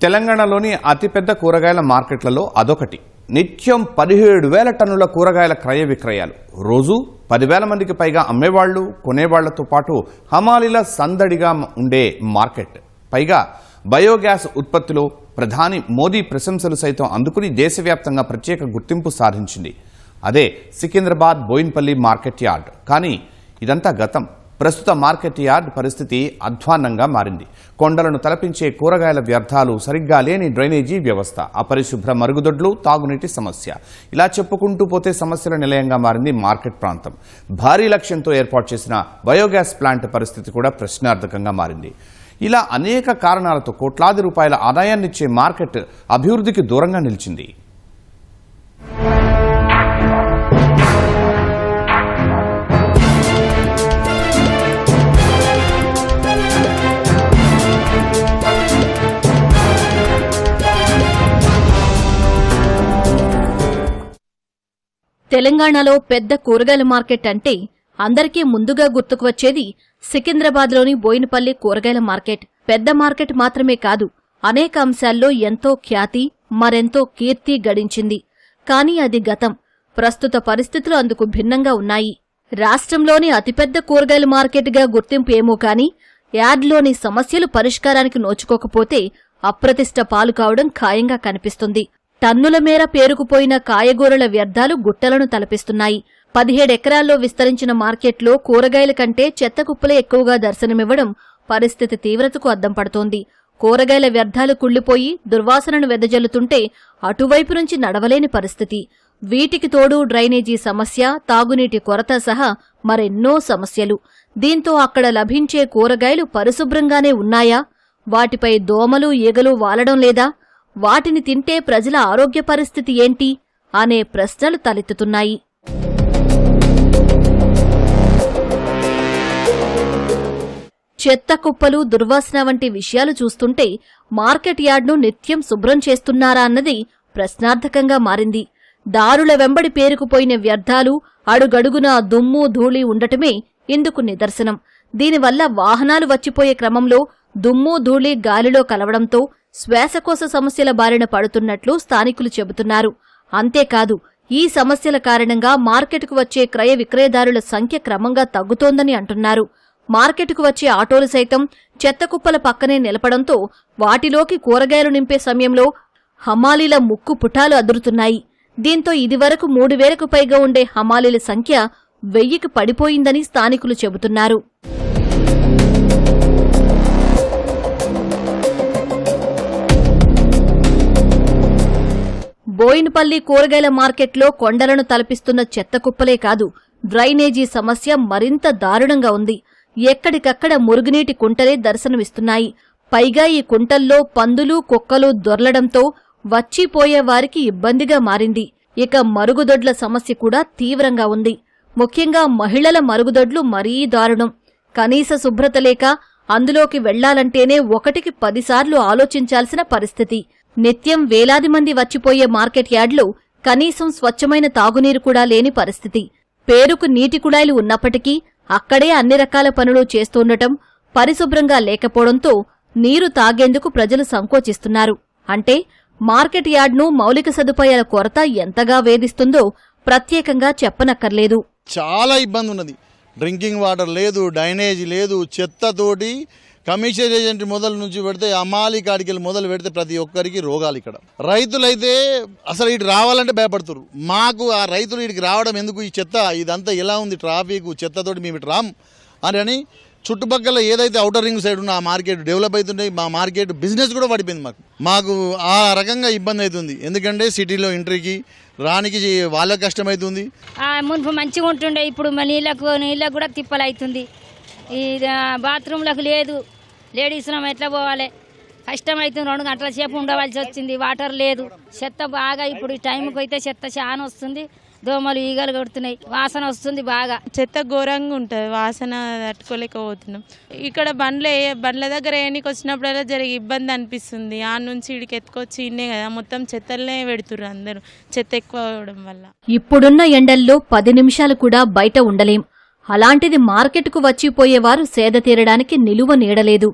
తెలంగాణలోని అతిపెద్ద కూరగాయల మార్కెట్లలో అదొకటి. నిత్యం 17,000 టన్నుల కూరగాయల క్రయ విక్రయాలు. రోజు 10,000 మందికి పైగా అమ్మేవాళ్లు, కొనేవాళ్లతో పాటు హమాలీల సందడిగా ఉండే మార్కెట్. పైగా బయోగ్యాస్ ఉత్పత్తిలో ప్రధాని మోదీ ప్రశంసలు సైతం అందుకుని దేశవ్యాప్తంగా ప్రత్యేక గుర్తింపు సాధించింది. అదే సికింద్రాబాద్ బోయిన్పల్లి మార్కెట్ యార్డ్. కానీ ఇదంతా గతం. ప్రస్తుత మార్కెట్ యార్డ్ పరిస్థితి అధ్వాన్నంగా మారింది. కొండలను తలపించే కూరగాయల వ్యర్థాలు, సరిగ్గా లేని డ్రైనేజీ వ్యవస్థ, అపరిశుభ్ర మరుగుదొడ్లు, తాగునీటి సమస్య, ఇలా చెప్పుకుంటూ పోతే సమస్యల నిలయంగా మారింది మార్కెట్ ప్రాంతం. భారీ లక్ష్యంతో ఏర్పాటు చేసిన బయోగ్యాస్ ప్లాంట్ పరిస్థితి కూడా ప్రశ్నార్థకంగా మారింది. ఇలా అనేక కారణాలతో కోట్లాది రూపాయల ఆదాయాన్నిచ్చే మార్కెట్ అభివృద్ధికి దూరంగా నిలిచింది. తెలంగాణలో పెద్ద కూరగాయల మార్కెట్ అంటే అందరికీ ముందుగా గుర్తుకు వచ్చేది సికింద్రాబాద్లోని బోయినపల్లి కూరగాయల మార్కెట్. పెద్ద మార్కెట్ మాత్రమే కాదు, అనేక అంశాల్లో ఎంతో ఖ్యాతి, మరెంతో కీర్తి గడించింది. కానీ అది గతం. ప్రస్తుత పరిస్థితులు అందుకు భిన్నంగా ఉన్నాయి. రాష్ట్రంలోని అతిపెద్ద కూరగాయల మార్కెట్గా గుర్తింపు ఏమో కాని యార్డ్లోని సమస్యలు పరిష్కారానికి నోచుకోకపోతే అప్రతిష్ట పాలు కావడం ఖాయంగా కనిపిస్తుంది. టన్నుల మేర పేరుకుపోయిన కాయగూరల వ్యర్థాలు గుట్టలను తలపిస్తున్నాయి. 17 ఎకరాల్లో విస్తరించిన మార్కెట్లో కూరగాయల కంటే చెత్త కుప్పలే ఎక్కువగా దర్శనమివ్వడం పరిస్థితి తీవ్రతకు అద్దం పడుతోంది. కూరగాయల వ్యర్థాలు కుళ్లిపోయి దుర్వాసనను వెదజల్లుతుంటే అటువైపు నుంచి నడవలేని పరిస్థితి. వీటికి తోడు డ్రైనేజీ సమస్య, తాగునీటి కొరత సహా మరెన్నో సమస్యలు. దీంతో అక్కడ లభించే కూరగాయలు పరిశుభ్రంగానే ఉన్నాయా? వాటిపై దోమలు, ఈగలు వాలడం లేదా? వాటిని తింటే ప్రజల ఆరోగ్య పరిస్థితి ఏంటి అనే ప్రశ్నలు తలెత్తుతున్నాయి. చెత్త కుప్పలు, దుర్వాసన వంటి విషయాలు చూస్తుంటే మార్కెట్ యార్డ్ను నిత్యం శుభ్రం చేస్తున్నారా అన్నది ప్రశ్నార్థకంగా మారింది. దారుల వెంబడి పేరుకుపోయిన వ్యర్థాలు, అడుగడుగునా దుమ్ము, ధూళి ఉండటమే ఇందుకు నిదర్శనం. దీనివల్ల వాహనాలు వచ్చిపోయే క్రమంలో దుమ్ము, ధూళి గాలిలో కలవడంతో శ్వాసకోశ సమస్యల బారిన పడుతున్నట్లు స్థానికులు చెబుతున్నారు. అంతేకాదు, ఈ సమస్యల కారణంగా మార్కెట్కు వచ్చే క్రయ విక్రయదారుల సంఖ్య క్రమంగా తగ్గుతోందని అంటున్నారు. మార్కెట్కు వచ్చే ఆటోలు సైతం చెత్త కుప్పల పక్కనే నిలపడంతో వాటిలోకి కూరగాయలు నింపే సమయంలో హమాలీల ముక్కు పుటాలు అదురుతున్నాయి. దీంతో ఇదివరకు 3,000కు పైగా ఉండే హమాలీల సంఖ్య 1,000కి పడిపోయిందని స్థానికులు చెబుతున్నారు. బోయినపల్లి కూరగాయల మార్కెట్లో కొండలను తలపిస్తున్న చెత్త కుప్పలే కాదు, డ్రైనేజీ సమస్య మరింత దారుణంగా ఉంది. ఎక్కడికక్కడ మురుగునీటి కుంటలే దర్శనమిస్తున్నాయి. పైగా ఈ కుంటల్లో పందులు, కుక్కలు దొర్లడంతో వచ్చిపోయే వారికి ఇబ్బందిగా మారింది. ఇక మరుగుదొడ్ల సమస్య కూడా తీవ్రంగా ఉంది. ముఖ్యంగా మహిళల మరుగుదొడ్లు మరీ దారుణం. కనీస శుభ్రత లేక అందులోకి వెళ్లాలంటేనే 1కి 10 సార్లు ఆలోచించాల్సిన పరిస్థితి. నిత్యం వేలాది మంది వచ్చిపోయే మార్కెట్ యార్డ్లో కనీసం స్వచ్ఛమైన తాగునీరు కూడా లేని పరిస్థితి. పేరుకు నీటి కుళాయిలు ఉన్నప్పటికీ అక్కడే అన్ని రకాల పనులు చేస్తుండటం, పరిశుభ్రంగా లేకపోవడంతో నీరు తాగేందుకు ప్రజలు సంకోచిస్తున్నారు. అంటే మార్కెట్ యార్డ్ను మౌలిక సదుపాయాల కొరత ఎంతగా వేధిస్తుందో ప్రత్యేకంగా చెప్పనక్కర్లేదు. చాలా ఇబ్బంది ఉన్నది. డ్రింకింగ్ వాటర్ లేదు, డ్రైనేజ్ లేదు, చెత్తతోటి కమిషన్ ఏజెంట్ మొదలు నుంచి పెడితే అమ్మాలి కాడికి మొదలు పెడితే ప్రతి ఒక్కరికి రోగాలు. ఇక్కడ రైతులైతే అసలు ఇటు రావాలంటే భయపడుతున్నారు. మాకు ఆ రైతులు ఇటుకి రావడం ఎందుకు, ఈ చెత్త ఇదంతా ఎలా ఉంది, ట్రాఫిక్ చెత్తతోటి మేము ఇటు రాం అని చుట్టుపక్కల ఏదైతే ఔటర్ రింగ్ సైడ్ ఉన్న ఆ మార్కెట్ డెవలప్ అవుతుంటే మా మార్కెట్ బిజినెస్ కూడా పడిపోయింది. మాకు ఆ రకంగా ఇబ్బంది అవుతుంది. ఎందుకంటే సిటీలో ఎంట్రీకి రానికి వాళ్ళకి కష్టమవుతుంది. మున్పు మంచిగా ఉంటుండే, ఇప్పుడు నీళ్ళకు కూడా తిప్పలు అవుతుంది. ఈ బాత్రూంలకు లేదు, లేడీస్ ఎట్లా పోవాలి, కష్టమవుతుంది. 2 గంటల సేపు ఉండవలసి వచ్చింది. వాటర్ లేదు, చెత్త బాగా ఇప్పుడు ఈ టైంకి అయితే చెత్త చాలా వస్తుంది. దోమలు, ఈగలు కొడుతున్నాయి, వాసన వస్తుంది బాగా. చెత్త ఘోరంగా ఉంటుంది, వాసన తట్టుకోలేకపోతున్నాం. ఇక్కడ బండ్ల దగ్గర ఏనికి వచ్చినప్పుడల్లా జరిగే ఇబ్బంది అనిపిస్తుంది. ఆ నుంచి ఇడికి ఎత్తుకొచ్చి ఇన్నే కదా మొత్తం చెత్తలనే పెడుతుర్రు అందరూ, చెత్త ఎక్కువ అవడం వల్ల. ఇప్పుడున్న ఎండల్లో 10 నిమిషాలు కూడా బయట ఉండలేం. అలాంటిది మార్కెట్కు వచ్చిపోయేవారు సేద తీరడానికి నిలువ నీడలేదు.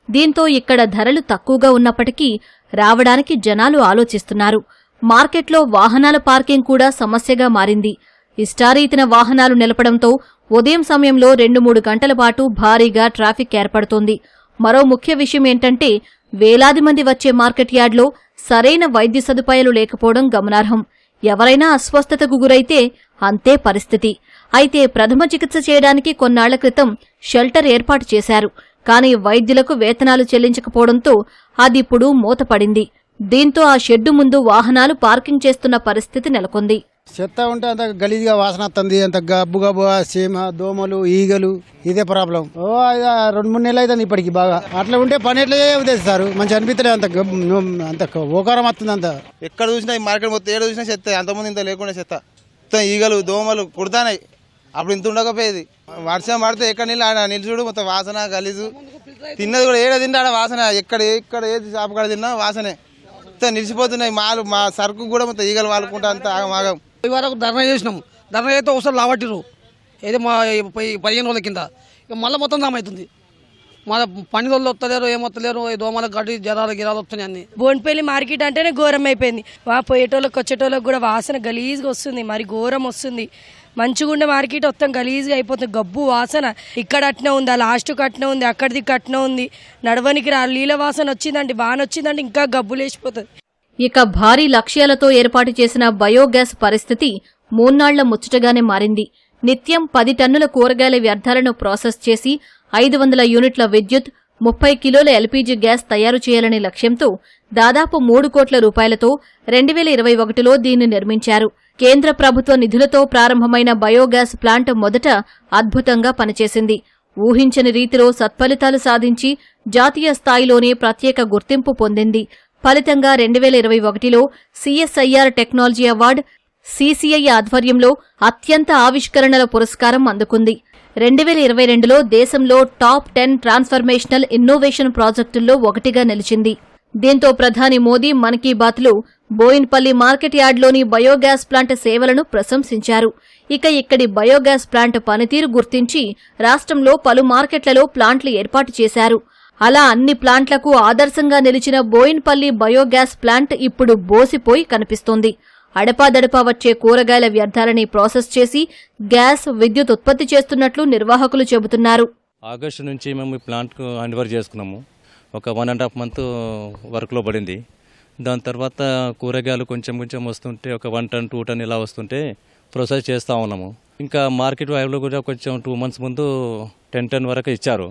దీంతో ఇక్కడ ధరలు తక్కువగా ఉన్నప్పటికీ రావడానికి జనాలు ఆలోచిస్తున్నారు. మార్కెట్లో వాహనాల పార్కింగ్ కూడా సమస్యగా మారింది. ఇష్టారీతిన వాహనాలు నిలపడంతో ఉదయం సమయంలో 2-3 గంటల పాటు భారీగా ట్రాఫిక్ ఏర్పడుతోంది. మరో ముఖ్య విషయం ఏంటంటే వేలాది మంది వచ్చే మార్కెట్ యార్డ్లో సరైన వైద్య సదుపాయాలు లేకపోవడం గమనార్హం. ఎవరైనా అస్వస్థతకు గురైతే అంతే పరిస్థితి. అయితే ప్రథమ చికిత్స చేయడానికి కొన్నాళ్ల క్రితం షెల్టర్ ఏర్పాటు చేశారు. కానీ వైద్యులకు వేతనాలు చెల్లించకపోవడంతో అదిప్పుడు మూతపడింది. దీంతో ఆ షెడ్డు ముందు వాహనాలు పార్కింగ్ చేస్తున్న పరిస్థితి నెలకొంది. చెత్త ఉంటే అంత గలీజ్గా వాసన వస్తుంది, అంత గబ్బు గబ్బు సీమ దోమలు ఈగలు, ఇదే ప్రాబ్లం. 2-3 నెలలు అవుతుంది ఇప్పటికి. బాగా అట్లా ఉంటే పని ఎట్లా ఉద్దేశిస్తారు, మంచి అనిపించలేదు. అంత ఓకారం వస్తుంది. అంత ఎక్కడ చూసినా ఈ మార్కెట్ మొత్తం ఏడు చూసినా చెత్త, అంతకుముందు ఇంత లేకుండా చెత్త. మొత్తం ఈగలు దోమలు కుడతానాయి. అప్పుడు ఇంత ఉండకపోయేది. వర్షం పడితే ఎక్కడ నీళ్ళు ఆడ నిలుచుడు మొత్తం వాసన గలీజు. తిన్నది కూడా ఏడ తింటే ఆడ వాసన. ఎక్కడ ఏది షాపు కాడ తిన్నా వాసనే. మొత్తం నిలిచిపోతున్నాయి. మా సరుకు కూడా మొత్తం ఈగలు వాడుకుంటా అంత ఆగం. ఇవరకు ధర్నా చేసినాము. ధర్నా అయితే ఒకసారి లావట్టిరు ఏదో మా 15 రోజుల కింద. ఇక మళ్ళీ మొత్తం దామవుతుంది. మన పని రోజులు వస్తలేరు, ఏమొత్తలేరు. దోమలకు గడ్డి జ్వరాలు గిరాలు వస్తున్నాయి అన్ని. బోన్పల్లి మార్కెట్ అంటేనే ఘోరం అయిపోయింది. పోయేటోళ్ళకి వచ్చేటోళ్ళకి కూడా వాసన గలీజ్గా వస్తుంది, మరి ఘోరం వస్తుంది. మంచిగుండే మార్కెట్ మొత్తం గలీజ్గా అయిపోతుంది, గబ్బు వాసన. ఇక్కడ అట్నే ఉంది, ఆ లాస్ట్కి అట్నే ఉంది, అక్కడిది అట్నే ఉంది. నడవనికి నీళ్ళ వాసన వచ్చిందండి, వాన వచ్చిందంటే ఇంకా గబ్బు లేచిపోతుంది. ఇక భారీ లక్ష్యాలతో ఏర్పాటు చేసిన బయోగ్యాస్ పరిస్థితి 3 నాళ్ల ముచ్చటగానే మారింది. నిత్యం 10 టన్నుల కూరగాయల వ్యర్థాలను ప్రాసెస్ చేసి 500 యూనిట్ల విద్యుత్, 30 కిలోల ఎల్పీజీ గ్యాస్ తయారు చేయాలనే లక్ష్యంతో దాదాపు 3 కోట్ల రూపాయలతో 2021లో దీన్ని నిర్మించారు. కేంద్ర ప్రభుత్వ నిధులతో ప్రారంభమైన బయోగ్యాస్ ప్లాంట్ మొదట అద్భుతంగా పనిచేసింది. ఊహించని రీతిలో సత్ఫలితాలు సాధించి జాతీయ స్థాయిలోనే ప్రత్యేక గుర్తింపు పొందింది. ఫలితంగా 2021లో సిఎస్ఐఆర్ టెక్నాలజీ అవార్డు, సిసిఐ ఆధ్వర్యంలో అత్యంత ఆవిష్కరణల పురస్కారం అందుకుంది. 2022లో దేశంలో టాప్ 10 ట్రాన్స్ఫర్మేషనల్ ఇన్నోవేషన్ ప్రాజెక్టుల్లో ఒకటిగా నిలిచింది. దీంతో ప్రధాని మోదీ మన్ కీ బాత్లో బోయిన్పల్లి మార్కెట్ యార్డ్లోని బయోగ్యాస్ ప్లాంట్ సేవలను ప్రశంసించారు. ఇక ఇక్కడి బయోగ్యాస్ ప్లాంట్ పనితీరు గుర్తించి రాష్ట్రంలో పలు మార్కెట్లలో ప్లాంట్లు ఏర్పాటు చేశారు. అలా అన్ని ప్లాంట్లకు ఆదర్శంగా నిలిచిన బోయిన్పల్లి బయోగ్యాస్ ప్లాంట్ ఇప్పుడు బోసిపోయి కనిపిస్తోంది. అడపాదడపా వచ్చే కూరగాయల వ్యర్థాలని ప్రాసెస్ చేసి గ్యాస్, విద్యుత్ ఉత్పత్తి చేస్తున్నట్లు నిర్వాహకులు చెబుతున్నారు. ఆగస్టు నుంచి మేము ఈ ప్లాంట్కు హ్యాండ్ ఓవర్ చేసుకున్నాము. ఒక 1.5 మంత్ వర్క్లో పడింది. దాని తర్వాత కూరగాయలు కొంచెం వస్తుంటే ఒక 1 టన్ 2 టన్ ఇలా వస్తుంటే ప్రాసెస్ చేస్తూ ఉన్నాము. ఇంకా మార్కెట్ వాల్యూలో కూడా కొంచెం 2 మంత్స్ ముందు 10 టన్ వరకు ఇచ్చారు.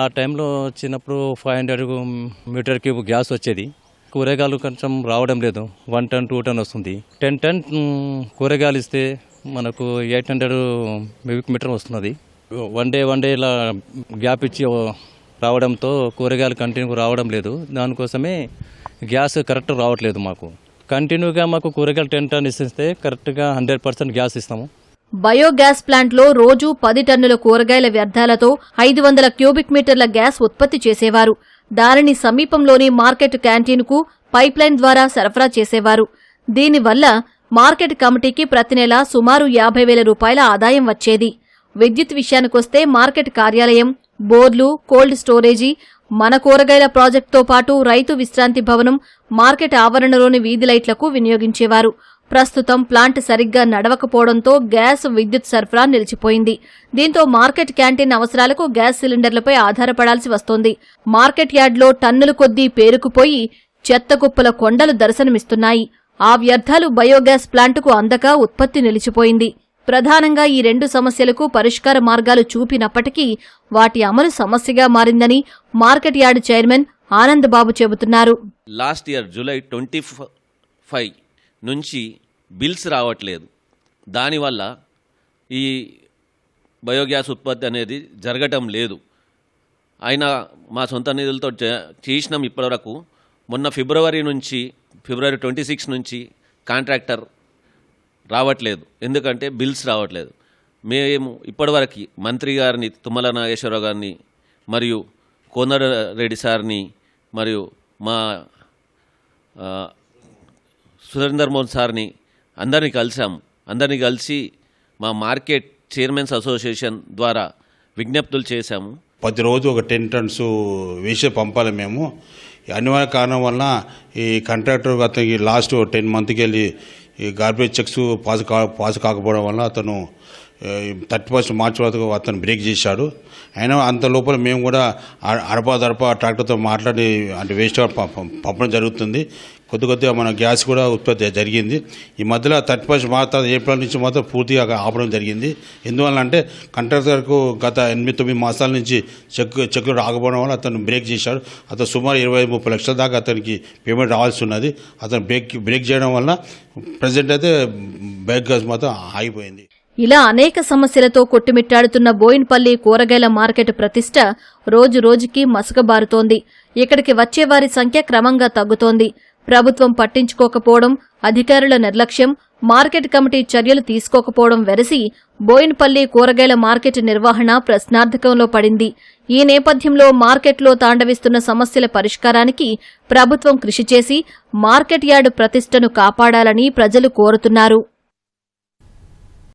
ఆ టైంలో వచ్చినప్పుడు 500 మీటర్ క్యూబ్ గ్యాస్ వచ్చేది. కూరగాయలు కొంచెం రావడం లేదు. 1 టన్ 2 టన్ వస్తుంది. 10 టన్ కూరగాయలు ఇస్తే మనకు 800 క్యూబిక్ మీటర్ వస్తున్నది. వన్ డే ఇలా గ్యాప్ ఇచ్చి రావడంతో కూరగాయలు కంటిన్యూ రావడం లేదు. దానికోసమే గ్యాస్ కరెక్ట్ రావట్లేదు. మాకు కంటిన్యూగా మాకు కూరగాయలు 10 టన్ ఇస్తే కరెక్ట్గా 100% గ్యాస్ ఇస్తాము. బయోగ్యాస్ ప్లాంట్లో రోజూ 10 టన్నుల కూరగాయల వ్యర్థాలతో 500 క్యూబిక్ మీటర్ల గ్యాస్ ఉత్పత్తి చేసేవారు. దానిని సమీపంలోని మార్కెట్ క్యాంటీన్కు పైప్లైన్ ద్వారా సరఫరా చేసేవారు. దీనివల్ల మార్కెట్ కమిటీకి ప్రతి నెల సుమారు 50,000 రూపాయల ఆదాయం వచ్చేది. విద్యుత్ విషయానికొస్తే మార్కెట్ కార్యాలయం, బోర్లు, కోల్డ్ స్టోరేజీ, మన కూరగాయల ప్రాజెక్టుతో పాటు రైతు విశ్రాంతి భవనం, మార్కెట్ ఆవరణలోని వీధి లైట్లకు వినియోగించేవారు. ప్రస్తుతం ప్లాంట్ సరిగ్గా నడవకపోవడంతో గ్యాస్, విద్యుత్ సరఫరా నిలిచిపోయింది. దీంతో మార్కెట్ క్యాంటీన్ అవసరాలకు గ్యాస్ సిలిండర్లపై ఆధారపడాల్సి వస్తోంది. మార్కెట్ యార్డ్లో టన్నుల కొద్దీ పేరుకుపోయి చెత్త కుప్పల కొండలు దర్శనమిస్తున్నాయి. ఆ వ్యర్థాలు బయోగ్యాస్ ప్లాంటుకు అందక ఉత్పత్తి నిలిచిపోయింది. ప్రధానంగా ఈ 2 సమస్యలకు పరిష్కార మార్గాలు చూపినప్పటికీ వాటి అమలు సమస్యగా మారిందని market yard chairman Anand Babu చెబుతున్నారు. లాస్ట్ ఇయర్ జూలై 25 నుంచి బిల్స్ రావట్లేదు. దానివల్ల ఈ బయోగ్యాస్ ఉత్పత్తి అనేది జరగటం లేదు. అయినా మా సొంత నిధులతో చేసినాం ఇప్పటివరకు. మొన్న ఫిబ్రవరి 26 నుంచి కాంట్రాక్టర్ రావట్లేదు. ఎందుకంటే బిల్స్ రావట్లేదు. మేము ఇప్పటివరకు మంత్రి గారిని, తుమ్మల నాగేశ్వరరావు గారిని, మరియు కోనరెడ్డి సార్ని, మరియు మా సురేందర్ మోహన్ సార్ని అందరినీ కలిసాము. అందరినీ కలిసి మా మార్కెట్ చైర్మన్స్ అసోసియేషన్ ద్వారా విజ్ఞప్తులు చేశాము. ప్రతిరోజు ఒక 10 టన్స్ వేసి పంపాలి మేము. అనివార్య కారణం వలన ఈ కాంట్రాక్టర్ అతనికి లాస్ట్ 10 మంత్కి వెళ్ళి ఈ గార్బేజ్ చెక్స్ పాస్ కాకపోవడం వల్ల అతను 30 మార్చి వరకు అతను బ్రేక్ చేశాడు. అయినా అంత లోపల మేము కూడా అడపా ట్రాక్టర్తో మాట్లాడి అంటే వేస్ట్ పంపడం జరుగుతుంది. కొద్దిగా మన గ్యాస్ కూడా ఉత్పత్తి జరిగింది. ఈ మధ్యలో 30 మాత్రం ఏప్రిల్ నుంచి మాత్రం పూర్తిగా ఆపడం జరిగింది. ఎందువల్ల అంటే కాంట్రాక్టర్కు గత 8-9 మాసాల నుంచి చెక్కులు రాకపోవడం వల్ల అతను బ్రేక్ చేశాడు. అతను సుమారు 20-30 లక్షల దాకా అతనికి పేమెంట్ రావాల్సి ఉన్నది. అతను బ్రేక్ చేయడం వల్ల ప్రజెంట్ అయితే బ్యాక్ గ్యాస్ మాత్రం ఆగిపోయింది. ఇలా అనేక సమస్యలతో కొట్టుమిట్టాడుతున్న బోయిన్పల్లి కూరగాయల మార్కెట్ ప్రతిష్ట రోజురోజుకీ మసకబారుతోంది. ఇక్కడికి వచ్చేవారి సంఖ్య క్రమంగా తగ్గుతోంది. ప్రభుత్వం పట్టించుకోకపోవడం, అధికారుల నిర్లక్ష్యం, మార్కెట్ కమిటీ చర్యలు తీసుకోకపోవడం వెరసి బోయిన్పల్లి కూరగాయల మార్కెట్ నిర్వహణ ప్రశ్నార్థకంలో పడింది. ఈ నేపథ్యంలో మార్కెట్లో తాండవిస్తున్న సమస్యల పరిష్కారానికి ప్రభుత్వం కృషి చేసి మార్కెట్ యార్డు ప్రతిష్టను కాపాడాలని ప్రజలు కోరుతున్నారు.